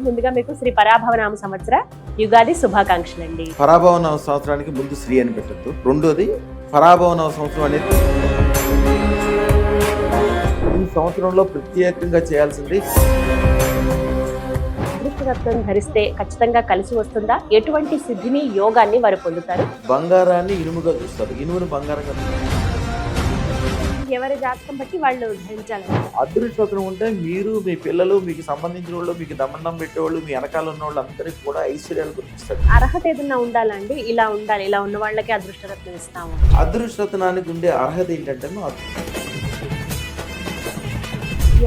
ముందుగా మీకు శ్రీ పరాభవనామ సంవత్సర యుగాది శుభాకాంక్షలు అండి. పరాభవనామ సంవత్సరానికి ముందు శ్రీ అని పెట్టద్దు. రెండోది పరాభవనామ సంవత్సరం అనేది ఈ సంవత్సరంలో ప్రత్యేకంగా చేయాల్సింది. అదృష్టరత్నం ధరిస్తే ఖచ్చితంగా కలిసి వస్తుందా? ఎటువంటి సిద్ధిని యోగాన్ని వారు పొందుతారు? బంగారాన్ని ఇనుముగా చూస్తారు, ఇనుమును బంగారంగా. ఎవరి జాతకం బట్టి వాళ్ళు ధరించాలి. అదృష్టం ఉంటే మీరు, మీ పిల్లలు, మీకు సంబంధించిన వాళ్ళు, మీకు దమండం పెట్టేవాళ్ళు, మీ వెనకాల ఉన్న వాళ్ళు అందరికీ కూడా ఐశ్వర్యాలు గుర్తిస్తారు. అర్హత ఏదన్నా ఉండాలండి, ఇలా ఉండాలి, ఇలా ఉన్న వాళ్ళకి అదృష్టరత్నం ఇస్తాము. అదృష్టనానికి ఉండే అర్హత ఏంటంటే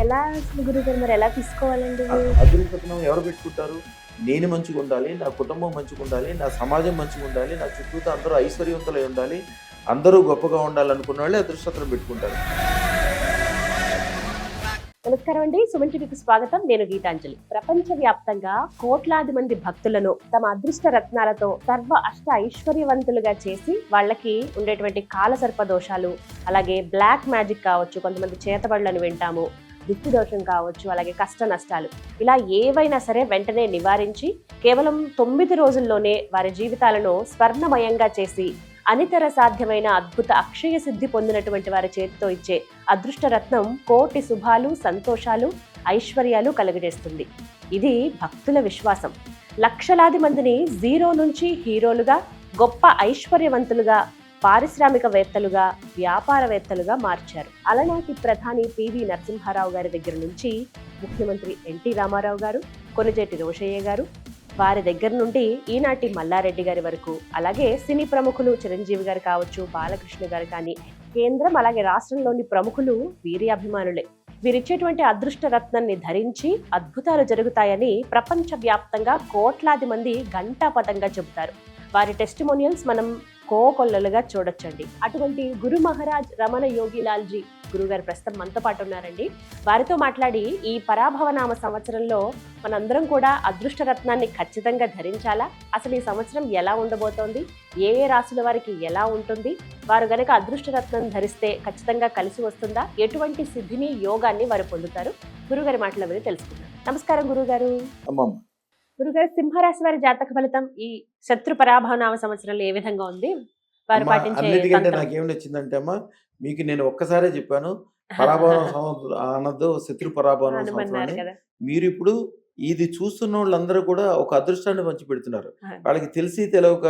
ఎలా గురుగారు, మరి ఎలా తీసుకోవాలండి? అదృష్టం ఎవరు పెట్టుకుంటారు? నేను మంచిగా ఉండాలి, నా కుటుంబం మంచిగా ఉండాలి, నా సమాజం మంచిగా ఉండాలి, నా చుట్టూతో అందరూ ఐశ్వర్యవంతులై ఉండాలి, అందరూ గొప్పగా ఉండాలనుకున్న వాళ్ళే అదృష్టం పెట్టుకుంటారు. నమస్కారం అండి, సుమన్ టీవీకి స్వాగతం. నేను గీతాంజలి. ప్రపంచవ్యాప్తంగా కోట్లాది మంది భక్తులను తమ అదృష్ట రత్నాలతో సర్వ అష్ట ఐశ్వర్యవంతులుగా చేసి వాళ్ళకి ఉండేటువంటి కాలసర్ప దోషాలు, అలాగే బ్లాక్ మ్యాజిక్ కావచ్చు, కొంతమంది చేతబడులను వింటాము, దిక్కు దోషం కావచ్చు, అలాగే కష్ట నష్టాలు, ఇలా ఏవైనా సరే వెంటనే నివారించి కేవలం 9 రోజుల్లోనే వారి జీవితాలను స్వర్ణమయంగా చేసి అనితర సాధ్యమైన అద్భుత అక్షయ సిద్ధి పొందినటువంటి వారి చేతితో ఇచ్చే అదృష్ట రత్నం కోటి శుభాలు, సంతోషాలు, ఐశ్వర్యాలు కలుగజేస్తుంది. ఇది భక్తుల విశ్వాసం. లక్షలాది మందిని జీరో నుంచి హీరోలుగా, గొప్ప ఐశ్వర్యవంతులుగా, పారిశ్రామికవేత్తలుగా, వ్యాపారవేత్తలుగా మార్చారు. అలనాటి ప్రధాని పివి నరసింహారావు గారి దగ్గర నుంచి ముఖ్యమంత్రి ఎన్టీ రామారావు గారు, కొణిజేటి రోషయ్య గారు, వారి దగ్గర నుండి ఈనాటి మల్లారెడ్డి గారి వరకు, అలాగే సినీ ప్రముఖులు చిరంజీవి గారు కావచ్చు, బాలకృష్ణ గారు కానీ, కేంద్రం అలాగే రాష్ట్రంలోని ప్రముఖులు వీరి అభిమానులే. వీరిచ్చేటువంటి అదృష్ట రత్నాన్ని ధరించి అద్భుతాలు జరుగుతాయని ప్రపంచవ్యాప్తంగా కోట్లాది మంది ఘంటాపథంగా చెబుతారు. వారి టెస్టిమోనియల్స్ మనం కోకొల్లలుగా చూడొచ్చండి. అటువంటి గురు మహారాజ్ రమణ యోగిలాల్జీ గురుగారు ప్రస్తుతం మనతో పాటు ఉన్నారండి. వారితో మాట్లాడి ఈ పరాభవనామ సంవత్సరంలో మనందరం కూడా అదృష్ట రత్నాన్ని ఖచ్చితంగా ధరించాలా, అసలు ఈ సంవత్సరం ఎలా ఉండబోతోంది, ఏ ఏ రాశుల వారికి ఎలా ఉంటుంది, వారు గనక అదృష్ట రత్నం ధరిస్తే ఖచ్చితంగా కలిసి వస్తుందా, ఎటువంటి సిద్ధిని యోగాన్ని వారు పొందుతారు, గురుగారి మాటల మీద తెలుసుకుందాం. నమస్కారం గురుగారు. గురుగారు, సింహరాశి వారి జాతక ఫలితం ఈ శత్రు పరాభవనామ సంవత్సరంలో ఏ విధంగా ఉంది? వారు పాటించే అన్నిటికంటే నాకేం నచ్చిందంటే అమ్మా, మీకు నేను ఒక్కసారే చెప్పాను, పరాభవనం అనద్దు, శత్రు పరాభవనం సంవత్సరం. మీరు ఇప్పుడు ఇది చూస్తున్న వాళ్ళందరూ కూడా ఒక అదృష్టాన్ని పంచి పెడుతున్నారు. వాళ్ళకి తెలిసి తెలియక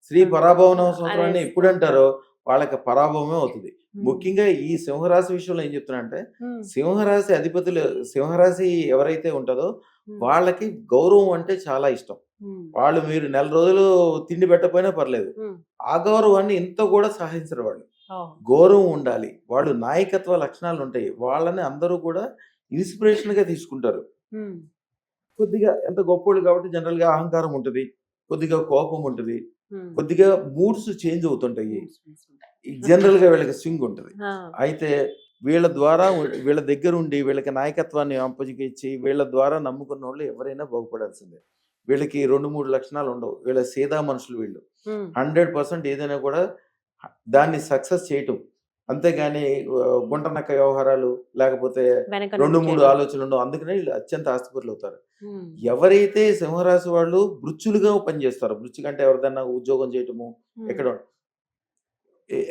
శ్రీ పరాభవనం సంవత్సరాన్ని ఎప్పుడు అంటారో వాళ్ళకి పరాభవమే అవుతుంది. ముఖ్యంగా ఈ సింహరాశి విషయంలో ఏం చెప్తున్నా అంటే, సింహరాశి అధిపతులు, సింహరాశి ఎవరైతే ఉంటుందో వాళ్ళకి గౌరవం అంటే చాలా ఇష్టం. వాళ్ళు మీరు నెల రోజులు తిండి పెట్టకపోయినా పర్లేదు, ఆ గౌరవాన్ని ఇంత కూడా సహించరు. వాళ్ళు గౌరవం ఉండాలి, వాళ్ళు నాయకత్వ లక్షణాలు ఉంటాయి, వాళ్ళని అందరూ కూడా ఇన్స్పిరేషన్ గా తీసుకుంటారు. కొద్దిగా ఎంత గొప్పోళ్ళు కాబట్టి జనరల్ గా అహంకారం ఉంటుంది, కొద్దిగా కోపం ఉంటుంది, కొద్దిగా మూడ్స్ చేంజ్ అవుతుంటాయి, జనరల్ గా వీళ్ళకి స్వింగ్ ఉంటుంది. అయితే వీళ్ళ ద్వారా, వీళ్ళ దగ్గర ఉండి వీళ్ళకి నాయకత్వాన్ని అప్పగించి వీళ్ళ ద్వారా నమ్ముకున్న వాళ్ళు ఎవరైనా బాగుపడాల్సిందే. వీళ్ళకి 2-3 లక్షణాలు ఉండవు. వీళ్ళ సీదా మనుషులు వీళ్ళు. 100% ఏదైనా కూడా దాన్ని సక్సెస్ చేయటం, అంతేగాని గుంటనక్క వ్యవహారాలు లేకపోతే 2-3 ఆలోచనలు ఉండవు. అందుకనే వీళ్ళు అత్యంత ఆస్తిపరులు అవుతారు. ఎవరైతే సింహరాశి వాళ్ళు బృచ్చులుగా పనిచేస్తారో, బృచ్చు కంటే ఎవరిదైనా ఉద్యోగం చేయటము, ఎక్కడ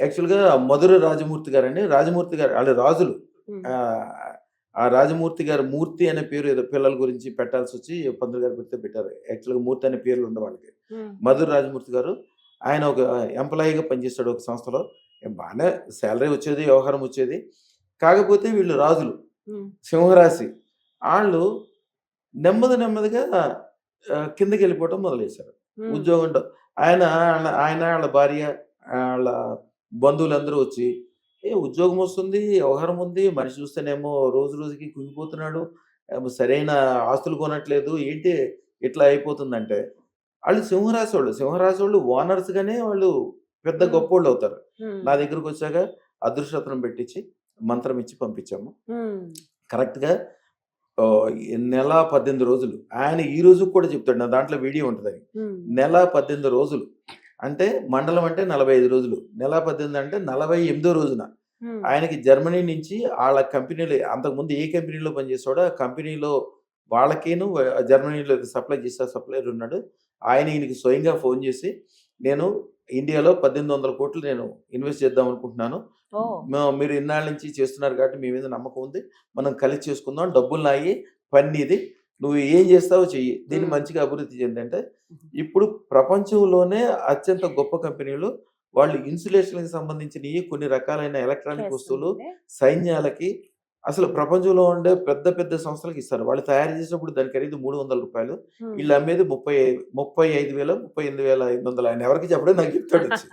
యాక్చువల్గా మధుర రాజమూర్తి గారు అండి, రాజమూర్తి గారు వాళ్ళు రాజులు. ఆ రాజమూర్తి గారు మూర్తి అనే పేరు ఏదో పిల్లల గురించి పెట్టాల్సి వచ్చి పంతులు గారు పెడితే పెట్టారు. యాక్చువల్గా మూర్తి అనే పేర్లు ఉండే వాళ్ళకి. మధుర రాజమూర్తి గారు ఆయన ఒక ఎంప్లాయీగా పనిచేస్తాడు ఒక సంస్థలో. బాగానే శాలరీ వచ్చేది, వ్యవహారం వచ్చేది. కాకపోతే వీళ్ళు రాజులు, సింహరాశి వాళ్ళు నెమ్మదిగా కిందకి వెళ్ళిపోవటం మొదలెట్టారు ఉద్యోగంలో. ఆయన వాళ్ళ భార్య, వాళ్ళ బంధువులందరూ వచ్చి, ఉద్యోగం వస్తుంది, వ్యవహారం ఉంది, మనిషి చూస్తేనేమో రోజు రోజుకి కుంగిపోతున్నాడు, సరైన ఆస్తులు కొనట్లేదు, ఏంటి ఇట్లా అయిపోతుందంటే, వాళ్ళు సింహరాశి వాళ్ళు ఓనర్స్ గానే వాళ్ళు పెద్ద గొప్పోళ్ళు అవుతారు. నా దగ్గరకు వచ్చాక అదృష్టరత్నం పెట్టించి మంత్రం ఇచ్చి పంపించాము. కరెక్ట్ గా నెల 18 రోజులు. ఆయన ఈ రోజు కూడా చెప్తాడు, నా దాంట్లో వీడియో ఉంటుంది. నెల 18 రోజులు అంటే మండలం అంటే 45 రోజులు, నెల 18 అంటే 48వ రోజున ఆయనకి జర్మనీ నుంచి వాళ్ళ కంపెనీలో, అంతకుముందు ఏ కంపెనీలో పనిచేస్తాడో ఆ కంపెనీలో వాళ్ళకేను జర్మనీలో సప్లై చేసే సప్లైర్ ఉన్నాడు. ఆయన ఈయనకి స్వయంగా ఫోన్ చేసి, నేను ఇండియాలో 1800 కోట్లు నేను ఇన్వెస్ట్ చేద్దాం అనుకుంటున్నాను. మీరు ఇన్నాళ్ళ నుంచి చేస్తున్నారు కాబట్టి మీ మీద నమ్మకం ఉంది. మనం కలిసి చేసుకుందాం. డబ్బులు నాయి, పని నీది. నువ్వు ఏం చేస్తావో చెయ్యి. దీన్ని మంచిగా అభివృద్ధి చెందంటే ఇప్పుడు ప్రపంచంలోనే అత్యంత గొప్ప కంపెనీలు వాళ్ళు ఇన్సులేషన్కి సంబంధించినవి కొన్ని రకాలైన ఎలక్ట్రానిక్ వస్తువులు సైన్యాలకి అసలు ప్రపంచంలో ఉండే పెద్ద పెద్ద సంస్థలకు ఇస్తారు. వాళ్ళు తయారు చేసినప్పుడు దాని ఖరీదు 300 రూపాయలు. వీళ్ళు అమ్మేది 35,000 38,500. ఆయన ఎవరికి చెప్పడం నాకు చెప్తాడు వచ్చి.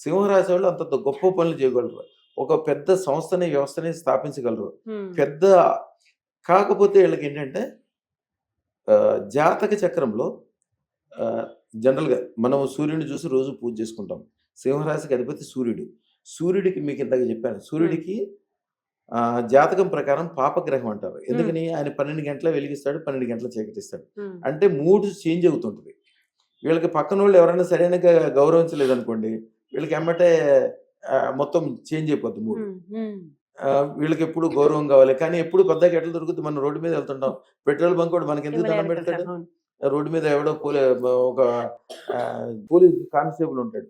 సింహరాశి వాళ్ళు అంత గొప్ప పనులు చేయగలరు. ఒక పెద్ద సంస్థని వ్యవస్థని స్థాపించగలరు. పెద్ద కాకపోతే వీళ్ళకి ఏంటంటే జాతక చక్రంలో జనరల్గా మనం సూర్యుడిని చూసి రోజు పూజ చేసుకుంటాం. సింహరాశికి అధిపతి సూర్యుడు. సూర్యుడికి మీకు ఇందాక చెప్పాను, సూర్యుడికి జాతకం ప్రకారం పాపగ్రహం అంటారు. ఎందుకని ఆయన 12 గంటల వెలిగిస్తాడు, 12 గంటల చీకటిస్తాడు. అంటే మూడు చేంజ్ అవుతుంటుంది. వీళ్ళకి పక్కన వాళ్ళు ఎవరైనా సరైన గౌరవించలేదు అనుకోండి, వీళ్ళకి ఎమ్మటే మొత్తం చేంజ్ అయిపోద్ది మూడు. వీళ్ళకి ఎప్పుడు గౌరవం కావాలి, కానీ ఎప్పుడు పెద్దగా ఎట్లా దొరుకుతుంది. మనం రోడ్డు మీద వెళ్తుంటాం, పెట్రోల్ బంక్ కూడా మనకి ఎందుకు దండం పెడతాడు. రోడ్డు మీద ఎవడో ఒక పోలీస్ కానిస్టేబుల్ ఉంటాడు,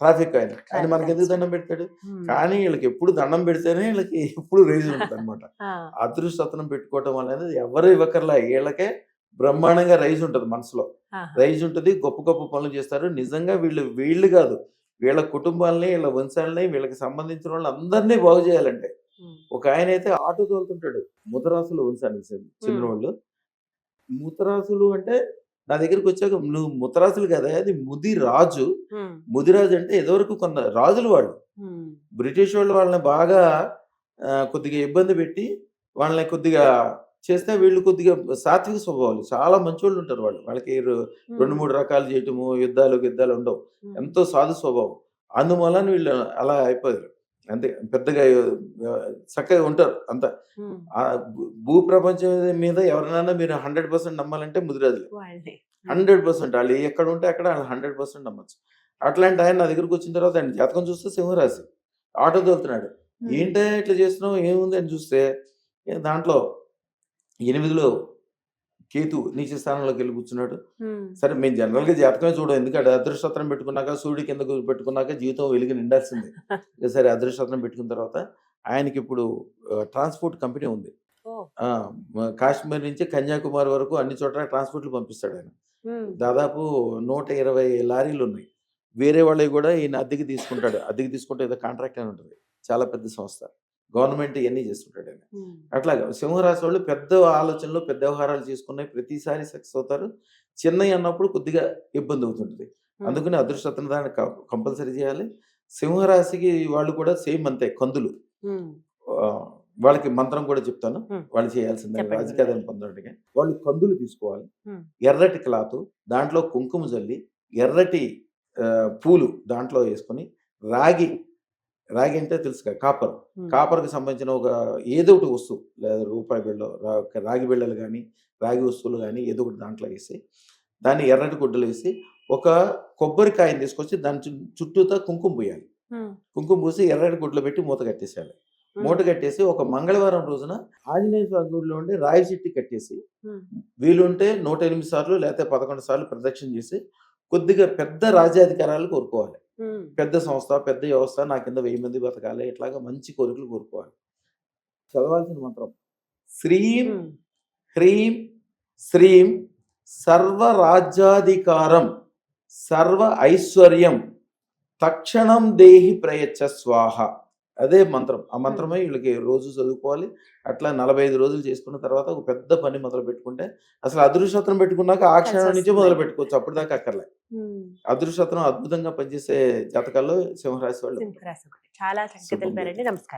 ట్రాఫిక్ ఆయన మనకి ఎందుకు దండం పెడతాడు. కానీ వీళ్ళకి ఎప్పుడు దండం పెడితేనే వీళ్ళకి ఎప్పుడు రైజ్ ఉంటుంది అనమాట. అదృష్టతనం పెట్టుకోవటం అనేది ఎవరు ఇవ్వకర్లా, వీళ్ళకే బ్రహ్మాండంగా రైజ్ ఉంటుంది, మనసులో రైజ్ ఉంటుంది. గొప్ప గొప్ప పనులు చేస్తారు. నిజంగా వీళ్ళు కాదు, వీళ్ళ కుటుంబాలని, వీళ్ళ వంశాలని, వీళ్ళకి సంబంధించిన వాళ్ళు అందరినీ బాగు చేయాలంటే. ఒక ఆయన అయితే ఆటో తోలుతుంటాడు, ముతరాసులు వంశానికి చెందిన వాళ్ళు. ముతరాసులు అంటే నా దగ్గరికి వచ్చాక, నువ్వు ముతరాసులు కదా, అది ముదిరాజు. ముదిరాజు అంటే ఎదవరకు కొంత రాజులు వాళ్ళు. బ్రిటిష్ వాళ్ళు వాళ్ళని బాగా కొద్దిగా ఇబ్బంది పెట్టి వాళ్ళని కొద్దిగా చేస్తే వీళ్ళు కొద్దిగా సాత్విక స్వభావాలు, చాలా మంచి వాళ్ళు ఉంటారు. వాళ్ళకి 2-3 రకాలు చేయటము, యుద్ధాలు ఉండవు, ఎంతో సాధు స్వభావం. అందువలన వీళ్ళు అలా అయిపోయారు. అంతే, పెద్దగా చక్కగా ఉంటారు అంతా. భూ ప్రపంచం మీద ఎవరినైనా మీరు 100% నమ్మాలంటే ముదిరాజులు 100%. వాళ్ళు ఎక్కడ ఉంటే అక్కడ 100% నమ్మచ్చు. అట్లాంటి ఆయన నా దగ్గరకు వచ్చిన తర్వాత ఆయన జాతకం చూస్తే సింహరాశి, ఆటో తోలుతున్నాడు. ఏంటో ఇట్లా చేస్తున్నావు, ఏముంది అని చూస్తే దాంట్లో 8లో కేతు నీచ స్థానంలోకి వెళ్ళి కూర్చున్నాడు. సరే, మేము జనరల్గా జాతకమే చూడం, ఎందుకంటే అదృష్టత్రం పెట్టుకున్నాక, సూర్యుడి కింద పెట్టుకున్నాక జీవితం వెలిగి నిండాల్సిందే. సరే, అదృష్టత్రం పెట్టుకున్న తర్వాత ఆయనకి ఇప్పుడు ట్రాన్స్పోర్ట్ కంపెనీ ఉంది. కాశ్మీర్ నుంచి కన్యాకుమారి వరకు అన్ని చోట్ల ట్రాన్స్పోర్ట్లు పంపిస్తాడు ఆయన. దాదాపు 120 లారీలు ఉన్నాయి. వేరే వాళ్ళవి కూడా ఈయన అద్దెకి తీసుకుంటాడు. అద్దెకి తీసుకుంటే ఏదో కాంట్రాక్ట్ అని ఉంటుంది, చాలా పెద్ద సంస్థ, గవర్నమెంట్ ఇవన్నీ చేస్తుంటాడు ఆయన. అట్లాగా సింహరాశి వాళ్ళు పెద్ద ఆలోచనలు, పెద్ద వ్యవహారాలు చేసుకున్నాయి, ప్రతిసారి సక్సెస్ అవుతారు. చిన్నవి అన్నప్పుడు కొద్దిగా ఇబ్బంది అవుతుంటుంది. అందుకని అదృష్టతను దాన్ని కంపల్సరీ చేయాలి. సింహరాశికి వాళ్ళు కూడా సేమ్ అంతే, కందులు. వాళ్ళకి మంత్రం కూడా చెప్తాను, వాళ్ళు చేయాల్సిందే రాజకీయాలను పొందడానికి. వాళ్ళు కందులు తీసుకోవాలి, ఎర్రటి క్లాత్, దాంట్లో కుంకుమ జల్లి, ఎర్రటి పూలు దాంట్లో వేసుకొని, రాగి అంటే తెలుసు కదా, కాపర్కి సంబంధించిన ఒక ఏదో ఒకటి వస్తువు, లేదా రూపాయి బిళ్ళ, రాగి బిళ్ళలు కానీ, రాగి వస్తువులు కానీ ఏదో ఒకటి దాంట్లో వేసి, దాన్ని ఎర్రటి గుడ్డలు వేసి, ఒక కొబ్బరికాయని తీసుకొచ్చి దాని చుట్టూతా కుంకుమ పూయాలి. కుంకుమ పూసి ఎర్రటి గుడ్డలు పెట్టి మూత కట్టేసేయాలి. మూట కట్టేసి ఒక మంగళవారం రోజున ఆంజనేయ స్వామి గుడిలో ఉండి రాయి చెట్టు కట్టేసి, వీలుంటే 108 సార్లు లేకపోతే 11 సార్లు ప్రదక్షిణ చేసి, కొద్దిగా పెద్ద రాజ్యాధికారాలు కోరుకోవాలి. పెద్ద సంస్థ, పెద్ద వ్యవస్థ, నా కింద 1000 మంది బతకాలి, ఇట్లాగా మంచి కోరికలు కోరుకోవాలి. చదవాల్సిన మంత్రం శ్రీం హ్రీం శ్రీం సర్వరాజ్యాధికారం సర్వ ఐశ్వర్యం తక్షణం దేహి ప్రయచ్చ స్వాహ. అదే మంత్రం. ఆ మంత్రమే వీళ్ళకి రోజు చదువుకోవాలి. అట్లా 45 రోజులు చేసుకున్న తర్వాత ఒక పెద్ద పని మొదలు పెట్టుకుంటే, అసలు అదృష్టత్రం పెట్టుకున్నాక ఆ క్షణం నుంచే మొదలు పెట్టుకోవచ్చు, అప్పటిదాకా అక్కర్లే. అదృష్టత్రం అద్భుతంగా పనిచేసే జాతకాల్లో సింహరాశి వాళ్ళు. చాలా చక్కగా తెలిపారండి. నమస్కారం.